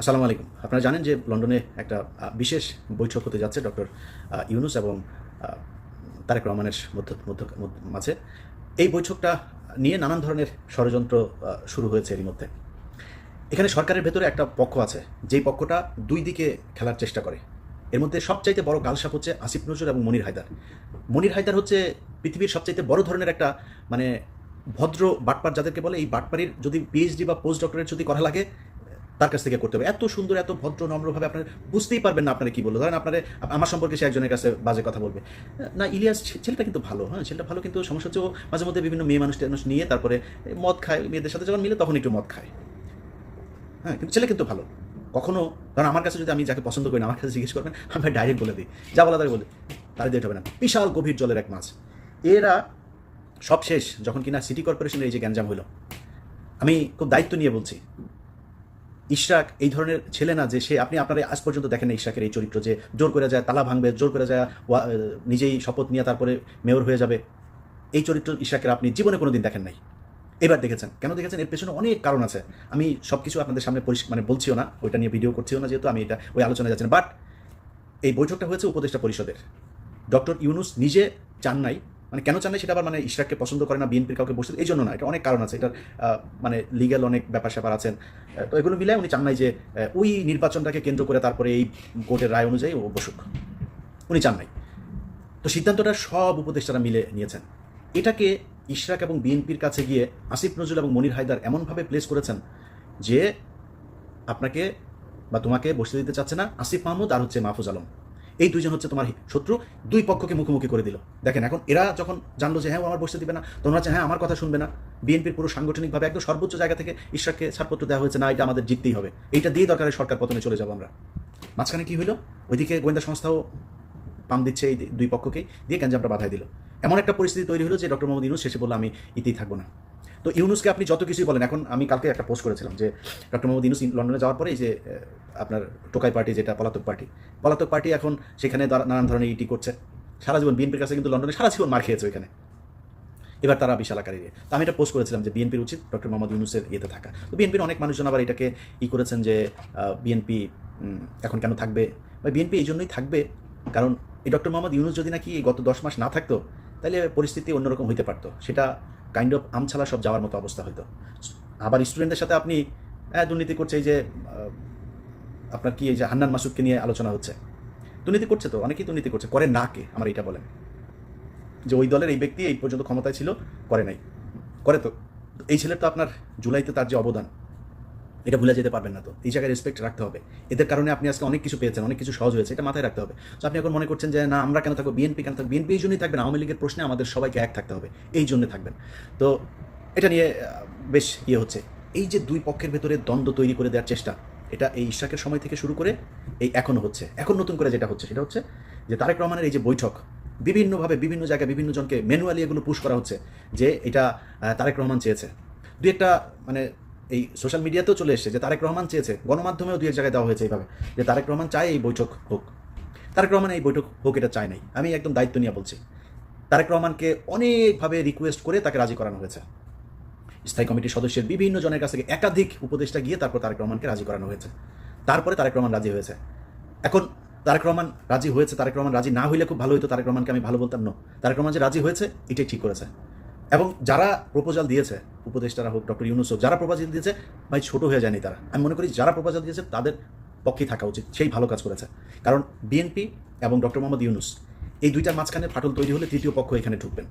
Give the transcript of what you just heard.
আসসালামু আলাইকুম। আপনারা জানেন যে লন্ডনে একটা বিশেষ বৈঠক হতে যাচ্ছে ডক্টর ইউনূস এবং আ তারেক রহমানের মাঝে। এই বৈঠকটা নিয়ে নানান ধরনের ষড়যন্ত্র শুরু হয়েছে এরই মধ্যে। এখানে সরকারের ভেতরে একটা পক্ষ আছে, যেই পক্ষটা ২ দিকে খেলার চেষ্টা করে। এর মধ্যে সবচাইতে বড় গালসাপ হচ্ছে আসিফ নজরুল এবং মনির হায়দার। মনির হায়দার হচ্ছে পৃথিবীর সবচাইতে বড় ধরনের একটা মানে ভদ্র বাটপার যাদেরকে বলে, এই বাটপারির যদি পিএইচডি বা পোস্ট ডক্টরেট যদি করা লাগে তার কাছ থেকে করতে হবে। এত সুন্দর, এত ভদ্র, নম্রভাবে আপনারা বুঝতেই পারবেন না আপনারা কি বললো। ধরেন আপনারা আমার সম্পর্কে সে একজনের কাছে বাজে কথা বলবে। না, ইলিয়াস ছেলেটা কিন্তু ভালো, হ্যাঁ ছেলেটা ভালো, কিন্তু সমস্যা হচ্ছে ও মাঝে মধ্যে বিভিন্ন মেয়ে মানুষ নিয়ে তারপরে মদ খায়, মেয়েদের সাথে যখন মিলে তখন একটু মদ খায়। হ্যাঁ, কিন্তু ছেলে কিন্তু ভালো। কখনো ধরেন আমার কাছে যদি আমি যাকে পছন্দ করি না, আমার কাছে জিজ্ঞেস করবেন, আমি ডাইরেক্ট বলে দিই, যা বলা তাই বলে তারা দিয়ে হবে না। বিশাল গভীর জলের এক মাছ। এরা সব শেষ যখন কিনা সিটি কর্পোরেশনের এই যে গ্যাঞ্জাম হলো। আমি খুব দায়িত্ব নিয়ে বলছি, ইশরাক এই ধরনের ছেলে না যে সে, আপনি আপনারা আজ পর্যন্ত দেখেন না ইশরাকের এই চরিত্র যে জোর করে যায় তালা ভাঙবে, জোর করে যায় নিজেই শপথ নিয়ে তারপরে মেয়র হয়ে যাবে। এই চরিত্র ইশরাকের আপনি জীবনে কোনো দিন দেখেন নাই, এবার দেখেছেন। কেন দেখেছেন? এর পেছনে অনেক কারণ আছে। আমি সব কিছু আপনাদের সামনে বলছিও না, ওইটা নিয়ে ভিডিও করছিও না, যেহেতু আমি এটা ওই আলোচনায় যাচ্ছি না। বাট এই বৈঠকটা হয়েছে উপদেষ্টা পরিষদের। ডক্টর ইউনূস নিজে চান নাই, কেন চান নাই সেটা আবার ইশরাককে পছন্দ করে না, বিএনপির কাউকে বসতে, এই জন্য না, এটা অনেক কারণ আছে। এটার লিগ্যাল অনেক ব্যাপার স্যাপার আছেন। তো এগুলো মিলে উনি চান নাই যে ওই নির্বাচনটাকে কেন্দ্র করে তারপরে এই কোর্টের রায় অনুযায়ী ও বসুক, উনি চান নাই। তো সিদ্ধান্তটা সব উপদেষ্টারা মিলে নিয়েছেন। এটাকে ইশরাক এবং বিএনপির কাছে গিয়ে আসিফ নজরুল এবং মনির হায়দার এমনভাবে প্লেস করেছেন যে আপনাকে বা তোমাকে বসতে দিতে চাচ্ছে না আসিফ মাহমুদ আর হচ্ছে মাহফুজ আলম। এই দুইজন হচ্ছে তোমার শত্রু, দুই পক্ষকে মুখোমুখি করে দিল। দেখেন এখন এরা যখন জানলো যে হ্যাঁ ও আমার বসতে দিবে না, তোমরা হচ্ছে হ্যাঁ আমার কথা শুনবে না। বিএনপির পুরো সাংগঠনিকভাবে একদম সর্বোচ্চ জায়গা থেকে ইশরাককে ছাড়পত্র দেওয়া হয়েছে, না এটা আমাদের জিততেই হবে, এইটা দিয়ে দরকারের সরকার পতনে চলে যাবো আমরা। মাঝখানে কি হইলো, ওইদিকে গোয়েন্দা সংস্থাও পাম দিচ্ছে এই দুই পক্ষকেই, দিয়ে গ্যাঞ্জামটা বাধাই দিল। এমন একটা পরিস্থিতি তৈরি হলো যে ডক্টর মোহাম্মদ ইউনূস শেষে বললো আমি ইতেই থাকবো না। তো ইউনূসকে আপনি যত কিছুই বলেন, এখন আমি কালকে একটা পোস্ট করেছিলাম যে ডক্টর মোহাম্মদ ইউনূস লন্ডনে যাওয়ার পরে এই যে আপনার টোকাই পার্টি, যেটা পলাতক পার্টি এখন সেখানে নানান ধরনের ইটি করছে। সারা জীবন বিএনপির কাছে কিন্তু লন্ডনে সারা জীবন মার খেয়েছে ওইখানে, এবার তারা বিশাল আকারে। তো আমি এটা পোস্ট করেছিলাম যে বিএনপির উচিত ডক্টর মোহাম্মদ ইউনূসের ইয়েতে থাকা। তো বিএনপির অনেক মানুষজন আবার এটাকে করেছেন যে বিএনপি এখন কেন থাকবে, বা বিএনপি এই জন্যই থাকবে কারণ এই ডক্টর মোহাম্মদ ইউনূস যদি নাকি গত 10 মাস না থাকতো তাহলে পরিস্থিতি অন্যরকম হইতে পারতো, সেটা কাইন্ড অফ আমছালা সব যাওয়ার মতো অবস্থা হইতো। আবার স্টুডেন্টদের সাথে আপনি দুর্নীতি করছে, এই যে আপনার কি এই যে হান্নান মাসুদকে নিয়ে আলোচনা হচ্ছে, দুর্নীতি করছে তো অনেকেই দুর্নীতি করছে, করে না কে আমার এটা বলেন, যে ওই দলের এই ব্যক্তি এই পর্যন্ত ক্ষমতায় ছিল, করে নাই, করে তো। এই ছেলের তো আপনার জুলাইতে তার যে অবদান, এটা ভুলে যেতে পারবেন না। তো এই জায়গায় রেসপেক্ট রাখতে হবে। এদের কারণে আপনি আজকে অনেক কিছু পেয়েছেন, অনেক কিছু সহজ হয়েছে, এটা মাথায় রাখতে হবে। তো আপনি এখন মনে করছেন যে না আমরা কেন থাকবো, বিএনপি কেন থাকবো, বিএনপি এই জন্যই থাকবেন, আওয়ামী লীগের প্রশ্নে আমাদের সবাইকে এক থাকতে হবে, এই জন্য থাকবেন। তো এটা নিয়ে বেশ হচ্ছে, এই যে দুই পক্ষের ভেতরে দ্বন্দ্ব তৈরি করে দেওয়ার চেষ্টা, এটা এই ইশরাকের সময় থেকে শুরু করে এই এখনও হচ্ছে। এখন নতুন করে যেটা হচ্ছে সেটা হচ্ছে যে তারেক রহমানের এই যে বৈঠক, বিভিন্নভাবে বিভিন্ন জায়গায় বিভিন্ন জনকে ম্যানুয়ালি এগুলো পুশ করা হচ্ছে যে এটা তারেক রহমান চেয়েছে। দুই একটা এই সোশ্যাল মিডিয়াতেও চলে এসেছে যে তারেক রহমান চেয়েছে, গণমাধ্যমেও দুই এক জায়গায় দেওয়া হয়েছে এইভাবে যে তারেক রহমান চায় এই বৈঠক হোক। তারেক রহমান এই বৈঠক হোক এটা চায় নাই, আমি একদম দায়িত্ব নিয়ে বলছি। তারেক রহমানকে অনেকভাবে রিকোয়েস্ট করে তাকে রাজি করানো হয়েছে। স্থায়ী কমিটির সদস্যের বিভিন্ন জনের কাছ থেকে একাধিক উপদেষ্টা গিয়ে তারপর তারেক রহমানকে রাজি করানো হয়েছে। তারপরে তারেক রহমান রাজি হয়েছে। এখন তারেক রহমান রাজি হয়েছে, তারেক রহমান রাজি না হইলে খুব ভালো হইতো, তারেক রহমানকে আমি ভালো বলতাম না। তারেক রহমান যে রাজি হয়েছে এটাই ঠিক করেছে। এবং যারা প্রপোজাল দিয়েছে, উপদেষ্টারা হোক, ডক্টর ইউনূস হোক, যারা প্রপোজাল দিয়েছে ভাই ছোট হয়ে যায়নি তারা। আমি মনে করি যারা প্রপোজাল দিয়েছে তাদের পক্ষেই থাকা উচিত, সেই ভালো কাজ করেছে। কারণ বিএনপি এবং ডক্টর মোহাম্মদ ইউনূস এই দুইটার মাঝখানে ফাটল তৈরি হলে তৃতীয় পক্ষ এখানে ঢুকবেন।